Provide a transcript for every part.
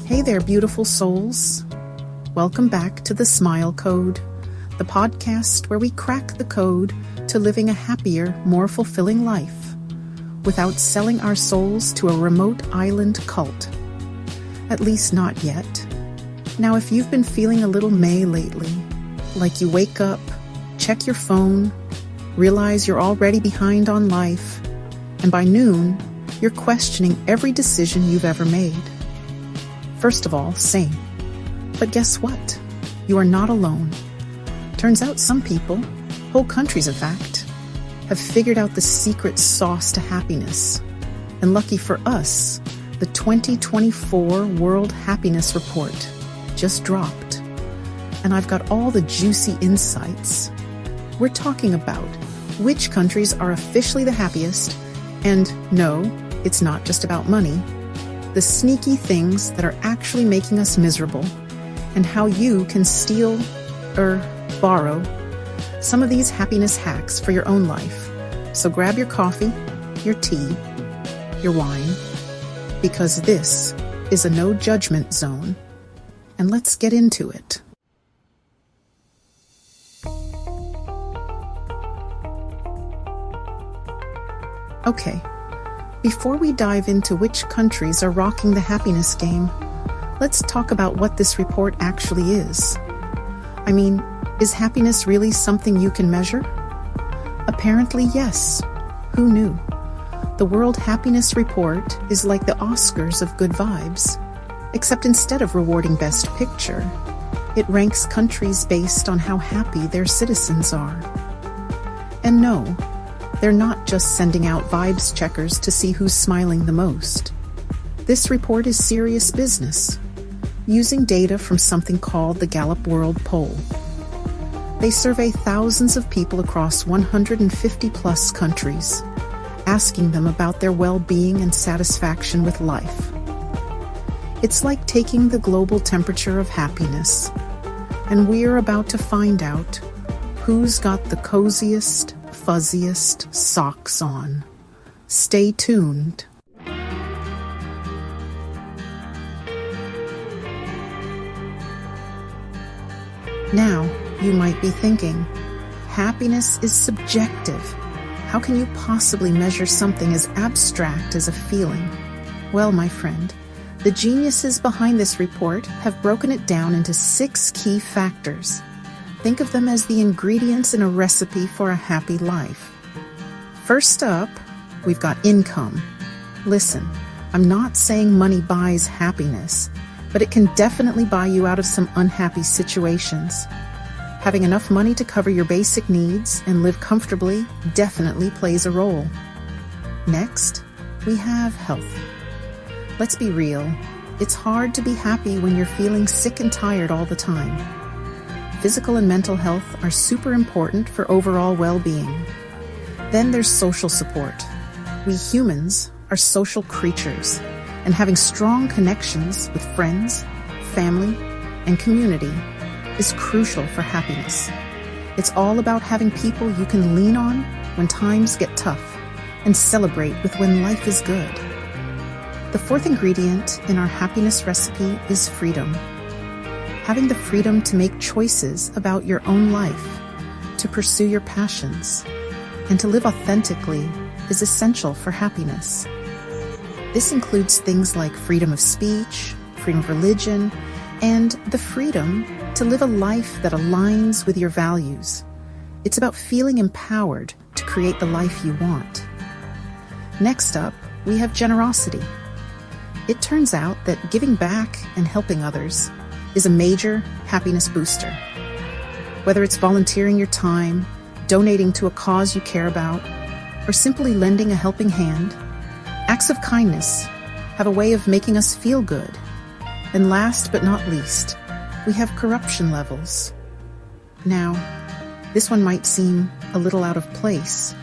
Hey there, beautiful souls. Welcome back to the Smile Code, the podcast where we crack the code to living a happier, more fulfilling life without selling our souls to a remote island cult. At least not yet. Now, if you've been feeling a little meh lately, like you wake up, check your phone, realize you're already behind on life, and by noon, you're questioning every decision you've ever made. First of all, same. But guess what? You are not alone. Turns out some people, whole countries in fact, have figured out the secret sauce to happiness. And lucky for us, the 2024 World Happiness Report just dropped. And I've got all the juicy insights. We're talking about which countries are officially the happiest, and no, it's not just about money, the sneaky things that are actually making us miserable, and how you can steal or borrow some of these happiness hacks for your own life. So grab your coffee, your tea, your wine, because this is a no judgment zone, and let's get into it. Okay, before we dive into which countries are rocking the happiness game, let's talk about what this report actually is. I mean, is happiness really something you can measure? Apparently, yes. Who knew? The World Happiness Report is like the Oscars of good vibes, except instead of rewarding Best Picture, it ranks countries based on how happy their citizens are. And no, they're not just sending out vibes checkers to see who's smiling the most. This report is serious business, using data from something called the Gallup World Poll. They survey thousands of people across 150-plus countries, asking them about their well-being and satisfaction with life. It's like taking the global temperature of happiness, and we're about to find out who's got the coziest, fuzziest socks on. Stay tuned. Now, you might be thinking, happiness is subjective. How can you possibly measure something as abstract as a feeling? Well, my friend, the geniuses behind this report have broken it down into 6 key factors. Think of them as the ingredients in a recipe for a happy life. First up, we've got income. Listen, I'm not saying money buys happiness, but it can definitely buy you out of some unhappy situations. Having enough money to cover your basic needs and live comfortably definitely plays a role. Next, we have health. Let's be real, it's hard to be happy when you're feeling sick and tired all the time. Physical and mental health are super important for overall well-being. Then there's social support. We humans are social creatures, and having strong connections with friends, family, and community is crucial for happiness. It's all about having people you can lean on when times get tough and celebrate with when life is good. The 4th ingredient in our happiness recipe is freedom. Having the freedom to make choices about your own life, to pursue your passions, and to live authentically is essential for happiness. This includes things like freedom of speech, freedom of religion, and the freedom to live a life that aligns with your values. It's about feeling empowered to create the life you want. Next up, we have generosity. It turns out that giving back and helping others is a major happiness booster. Whether it's volunteering your time, donating to a cause you care about, or simply lending a helping hand, acts of kindness have a way of making us feel good. And last but not least, we have corruption levels. Now, this one might seem a little out of place,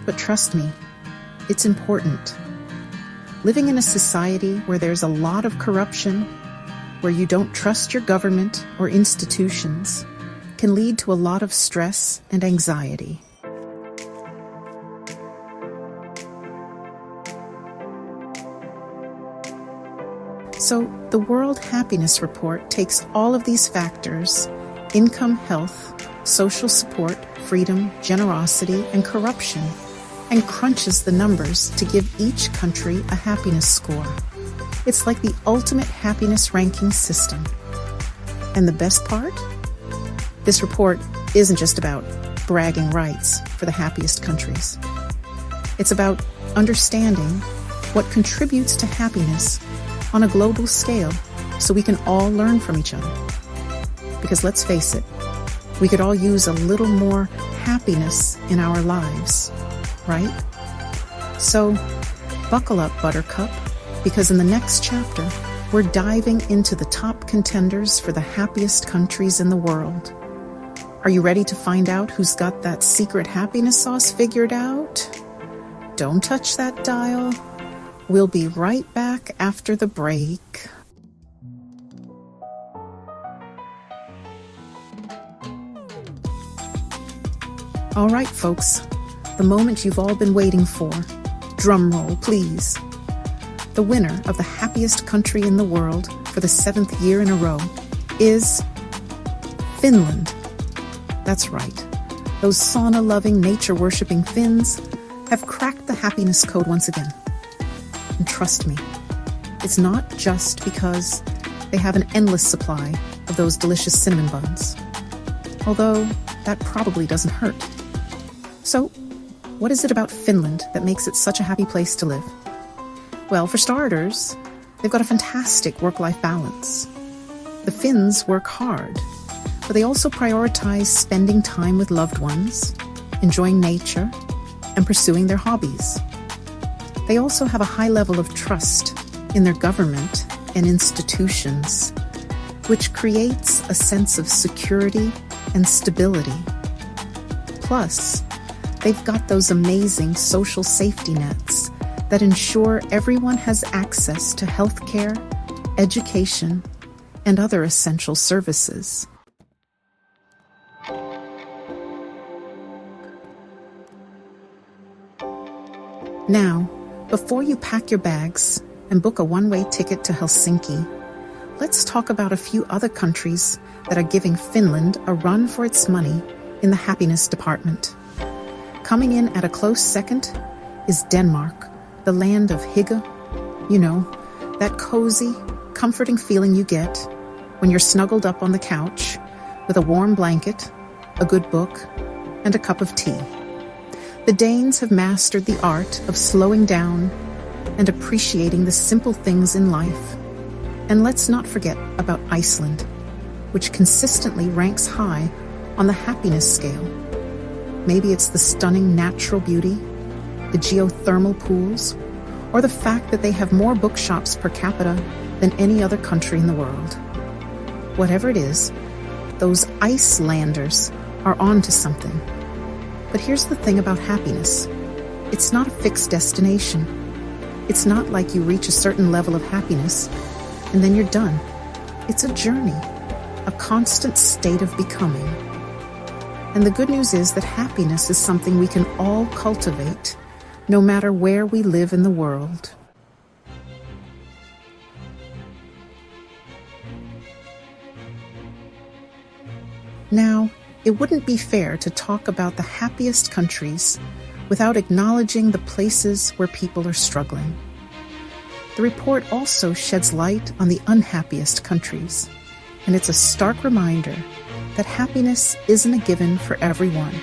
but trust me, it's important. Living in a society where there's a lot of corruption, where you don't trust your government or institutions, can lead to a lot of stress and anxiety. So, The World Happiness Report takes all of these factors, income, health, social support, freedom, generosity, and corruption, and crunches the numbers to give each country a happiness score. It's like the ultimate happiness ranking system. And the best part? This report isn't just about bragging rights for the happiest countries. It's about understanding what contributes to happiness on a global scale so we can all learn from each other. Because let's face it, we could all use a little more happiness in our lives, right? So buckle up, Buttercup, because in the next chapter, we're diving into the top contenders for the happiest countries in the world. Are you ready to find out who's got that secret happiness sauce figured out? Don't touch that dial. We'll be right back after the break. All right, folks, the moment you've all been waiting for. Drum roll, please. The winner of the happiest country in the world for the 7th year in a row is Finland. That's right. Those sauna-loving, nature-worshipping Finns have cracked the happiness code once again. And trust me, it's not just because they have an endless supply of those delicious cinnamon buns. Although that probably doesn't hurt. So, what is it about Finland that makes it such a happy place to live? Well, for starters, they've got a fantastic work-life balance. The Finns work hard, but they also prioritize spending time with loved ones, enjoying nature, and pursuing their hobbies. They also have a high level of trust in their government and institutions, which creates a sense of security and stability. Plus, they've got those amazing social safety nets that ensure everyone has access to healthcare, education, and other essential services. Now, before you pack your bags and book a one-way ticket to Helsinki, let's talk about a few other countries that are giving Finland a run for its money in the happiness department. Coming in at a close second is Denmark, the land of hygge. You know, that cozy, comforting feeling you get when you're snuggled up on the couch with a warm blanket, a good book, and a cup of tea. The Danes have mastered the art of slowing down and appreciating the simple things in life. And let's not forget about Iceland, which consistently ranks high on the happiness scale. Maybe it's the stunning natural beauty, the geothermal pools, or the fact that they have more bookshops per capita than any other country in the world. Whatever it is, those Icelanders are onto something. But here's the thing about happiness. It's not a fixed destination. It's not like you reach a certain level of happiness and then you're done. It's a journey, a constant state of becoming. And the good news is that happiness is something we can all cultivate, no matter where we live in the world. Now, it wouldn't be fair to talk about the happiest countries without acknowledging the places where people are struggling. The report also sheds light on the unhappiest countries, and it's a stark reminder that happiness isn't a given for everyone.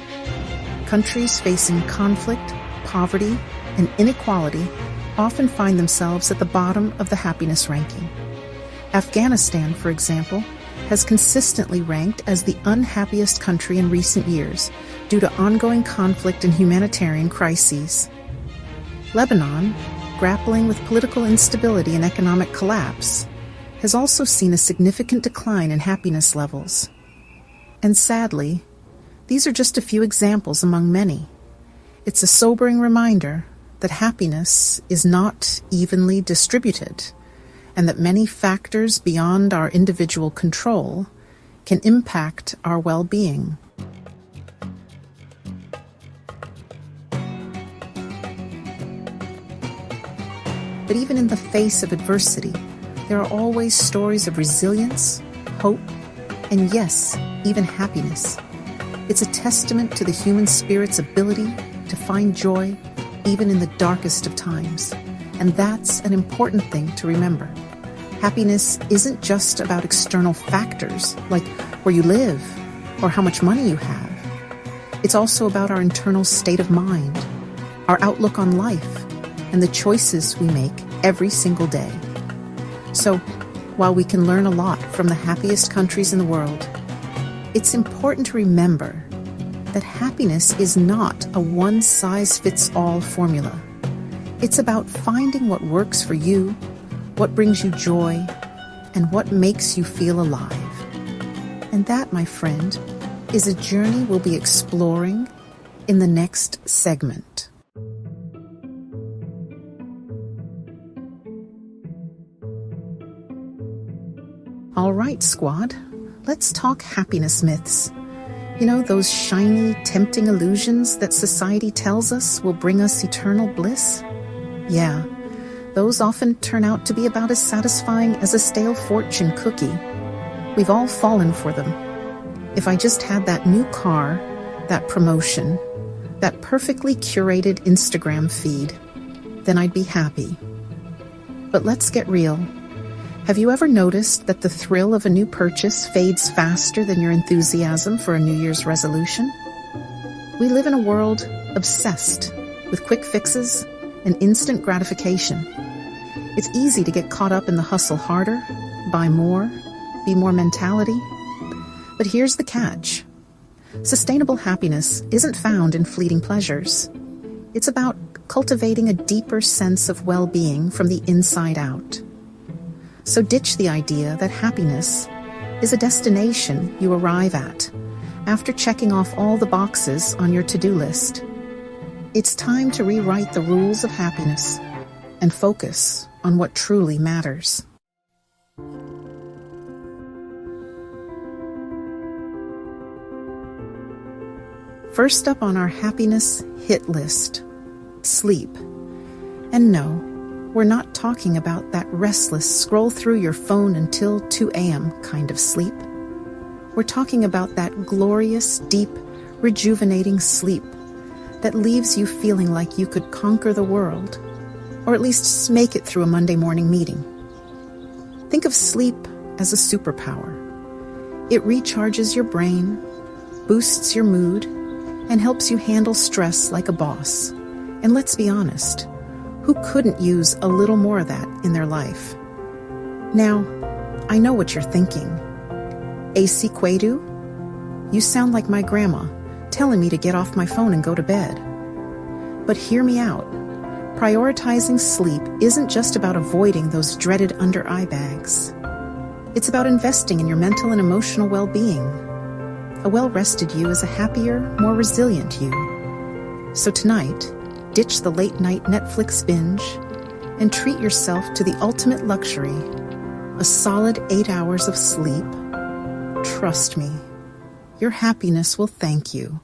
Countries facing conflict, poverty, and inequality often find themselves at the bottom of the happiness ranking. Afghanistan, for example, has consistently ranked as the unhappiest country in recent years due to ongoing conflict and humanitarian crises. Lebanon, grappling with political instability and economic collapse, has also seen a significant decline in happiness levels. And sadly, these are just a few examples among many. It's a sobering reminder that happiness is not evenly distributed, and that many factors beyond our individual control can impact our well-being. But even in the face of adversity, there are always stories of resilience, hope, and yes, even happiness. It's a testament to the human spirit's ability to find joy even in the darkest of times. And that's an important thing to remember. Happiness isn't just about external factors like where you live or how much money you have. It's also about our internal state of mind, our outlook on life, and the choices we make every single day. So, while we can learn a lot from the happiest countries in the world, it's important to remember that happiness is not a one-size-fits-all formula. It's about finding what works for you, what brings you joy, and what makes you feel alive. And that, my friend, is a journey we'll be exploring in the next segment. All right, squad, let's talk happiness myths. You know, those shiny, tempting illusions that society tells us will bring us eternal bliss? Yeah, those often turn out to be about as satisfying as a stale fortune cookie. We've all fallen for them. If I just had that new car, that promotion, that perfectly curated Instagram feed, then I'd be happy. But let's get real. Have you ever noticed that the thrill of a new purchase fades faster than your enthusiasm for a New Year's resolution? We live in a world obsessed with quick fixes and instant gratification. It's easy to get caught up in the hustle harder, buy more, be more mentality. But here's the catch. Sustainable happiness isn't found in fleeting pleasures. It's about cultivating a deeper sense of well-being from the inside out. So ditch the idea that happiness is a destination you arrive at after checking off all the boxes on your to-do list. It's time to rewrite the rules of happiness and focus on what truly matters. First up on our happiness hit list, sleep. And no, we're not talking about that restless scroll through your phone until 2 a.m. kind of sleep. We're talking about that glorious, deep, rejuvenating sleep that leaves you feeling like you could conquer the world, or at least make it through a Monday morning meeting. Think of sleep as a superpower. It recharges your brain, boosts your mood, and helps you handle stress like a boss. And let's be honest, who couldn't use a little more of that in their life? Now, I know what you're thinking. AC Quadu? You sound like my grandma, telling me to get off my phone and go to bed. But hear me out. Prioritizing sleep isn't just about avoiding those dreaded under-eye bags. It's about investing in your mental and emotional well-being. A well-rested you is a happier, more resilient you. So tonight, ditch the late-night Netflix binge and treat yourself to the ultimate luxury, a solid 8 hours of sleep. Trust me, your happiness will thank you.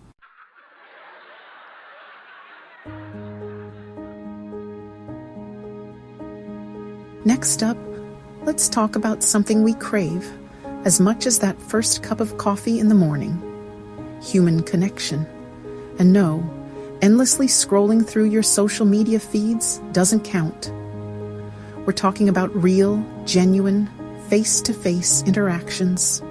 Next up, let's talk about something we crave as much as that first cup of coffee in the morning: human connection. And no, endlessly scrolling through your social media feeds doesn't count. We're talking about real, genuine, face-to-face interactions.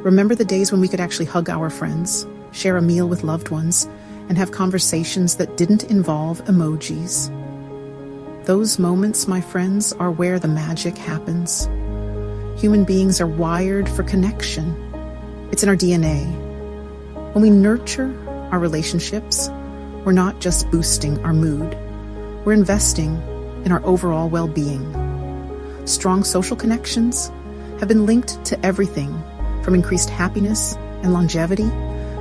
Remember the days when we could actually hug our friends, share a meal with loved ones, and have conversations that didn't involve emojis? Those moments, my friends, are where the magic happens. Human beings are wired for connection. It's in our DNA. When we nurture our relationships, we're not just boosting our mood. We're investing in our overall well-being. Strong social connections have been linked to everything from increased happiness and longevity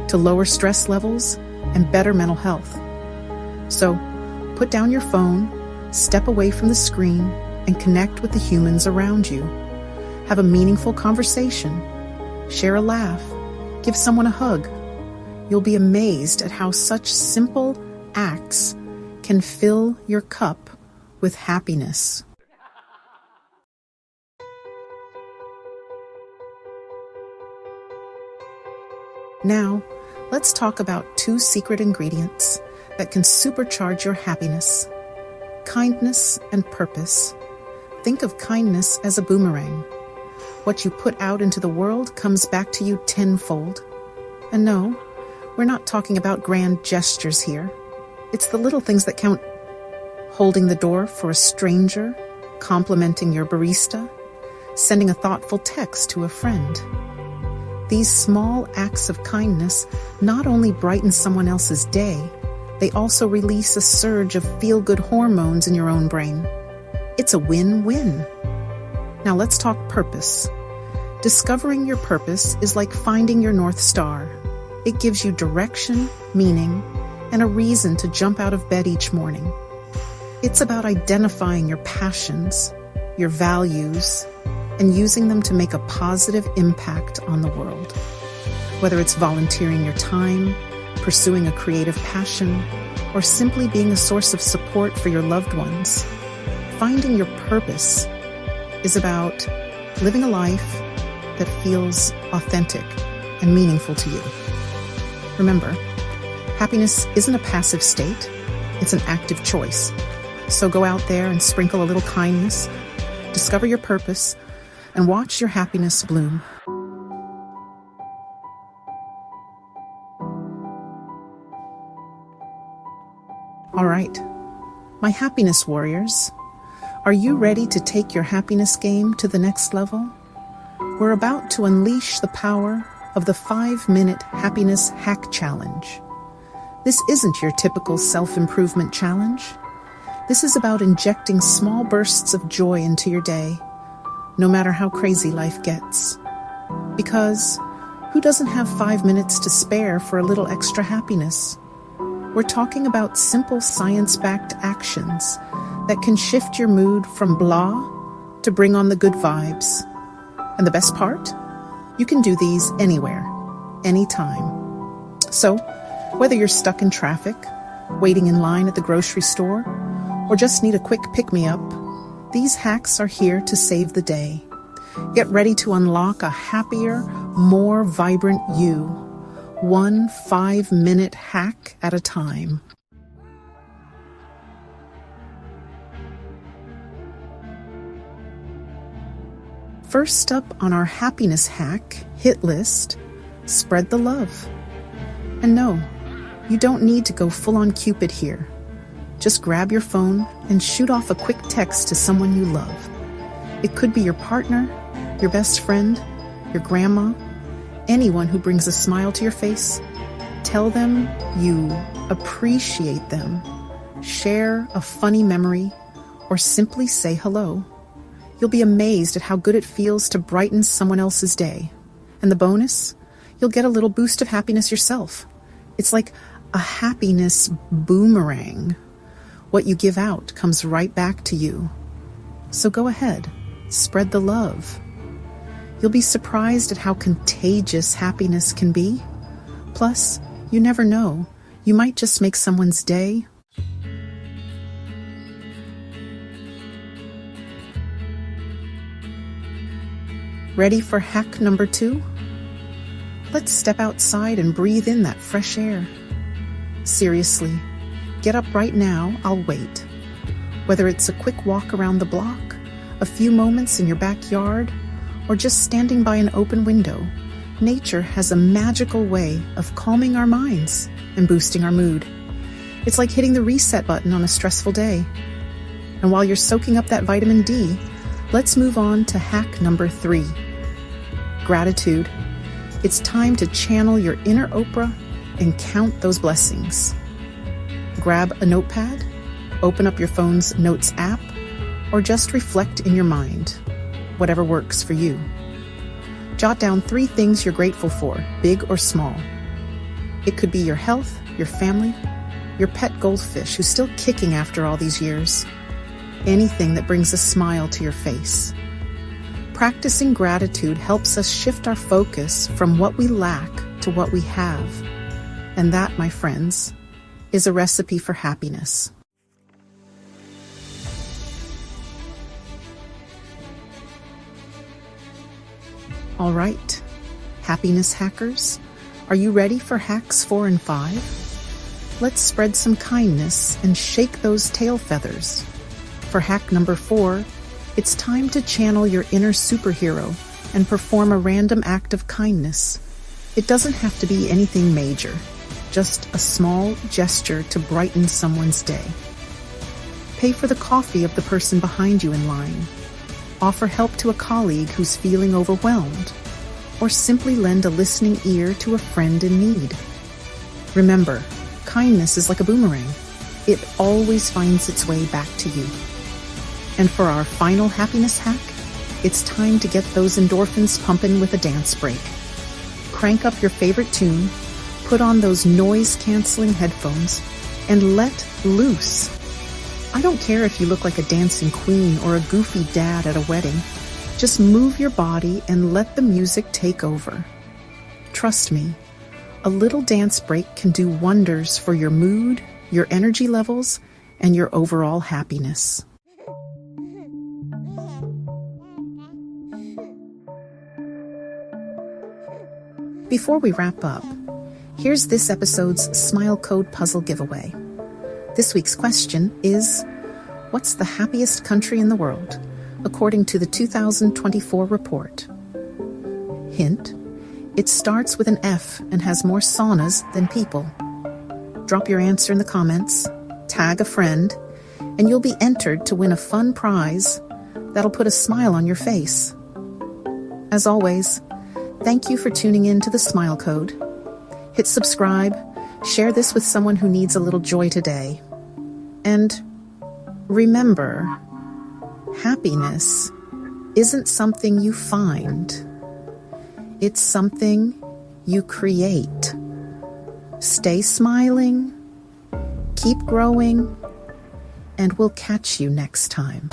to lower stress levels and better mental health. So, put down your phone, step away from the screen, and connect with the humans around you. Have a meaningful conversation. Share a laugh. Give someone a hug. You'll be amazed at how such simple acts can fill your cup with happiness. Now, let's talk about 2 secret ingredients that can supercharge your happiness: kindness and purpose. Think of kindness as a boomerang. What you put out into the world comes back to you tenfold. And no, we're not talking about grand gestures here. It's the little things that count. Holding the door for a stranger, complimenting your barista, sending a thoughtful text to a friend. These small acts of kindness not only brighten someone else's day, they also release a surge of feel-good hormones in your own brain. It's a win-win. Now let's talk purpose. Discovering your purpose is like finding your North Star. It gives you direction, meaning, and a reason to jump out of bed each morning. It's about identifying your passions, your values, and using them to make a positive impact on the world. Whether it's volunteering your time, pursuing a creative passion, or simply being a source of support for your loved ones, finding your purpose is about living a life that feels authentic and meaningful to you. Remember, happiness isn't a passive state, it's an active choice. So go out there and sprinkle a little kindness, discover your purpose, and watch your happiness bloom. All right, my happiness warriors, are you ready to take your happiness game to the next level? We're about to unleash the power of the 5-minute happiness hack challenge. This isn't your typical self-improvement challenge. This is about injecting small bursts of joy into your day, no matter how crazy life gets. Because who doesn't have 5 minutes to spare for a little extra happiness? We're talking about simple science-backed actions that can shift your mood from blah to bring on the good vibes. And the best part? You can do these anywhere, anytime. So, whether you're stuck in traffic, waiting in line at the grocery store, or just need a quick pick-me-up, these hacks are here to save the day. Get ready to unlock a happier, more vibrant you, one 5-minute hack at a time. First up on our happiness hack hit list, spread the love. And no, you don't need to go full-on Cupid here. Just grab your phone and shoot off a quick text to someone you love. It could be your partner, your best friend, your grandma, anyone who brings a smile to your face. Tell them you appreciate them, share a funny memory, or simply say hello. You'll be amazed at how good it feels to brighten someone else's day. And the bonus? You'll get a little boost of happiness yourself. It's like a happiness boomerang. What you give out comes right back to you. So go ahead, spread the love. You'll be surprised at how contagious happiness can be. Plus, you never know, you might just make someone's day. Ready for hack number 2? Let's step outside and breathe in that fresh air. Seriously, get up right now, I'll wait. Whether it's a quick walk around the block, a few moments in your backyard, or just standing by an open window, nature has a magical way of calming our minds and boosting our mood. It's like hitting the reset button on a stressful day. And while you're soaking up that vitamin D, let's move on to hack number 3. Gratitude. It's time to channel your inner Oprah and count those blessings. Grab a notepad, open up your phone's Notes app, or just reflect in your mind, whatever works for you. Jot down 3 things you're grateful for, big or small. It could be your health, your family, your pet goldfish who's still kicking after all these years. Anything that brings a smile to your face. Practicing gratitude helps us shift our focus from what we lack to what we have. And that, my friends, is a recipe for happiness. All right, happiness hackers, Are you ready for hacks 4 and 5? Let's spread some kindness and shake those tail feathers. For hack number 4, it's time to channel your inner superhero and perform a random act of kindness. It doesn't have to be anything major, just a small gesture to brighten someone's day. Pay for the coffee of the person behind you in line. Offer help to a colleague who's feeling overwhelmed, or simply lend a listening ear to a friend in need. Remember, kindness is like a boomerang. It always finds its way back to you. And for our final happiness hack, it's time to get those endorphins pumping with a dance break. Crank up your favorite tune, put on those noise-canceling headphones, and let loose. I don't care if you look like a dancing queen or a goofy dad at a wedding. Just move your body and let the music take over. Trust me, a little dance break can do wonders for your mood, your energy levels, and your overall happiness. Before we wrap up, here's this episode's Smile Code puzzle giveaway. This week's question is, what's the happiest country in the world, according to the 2024 report? Hint, it starts with an F and has more saunas than people. Drop your answer in the comments, tag a friend, and you'll be entered to win a fun prize that'll put a smile on your face. As always, thank you for tuning in to the Smile Code. Hit subscribe, share this with someone who needs a little joy today. And remember, happiness isn't something you find. It's something you create. Stay smiling, keep growing, and we'll catch you next time.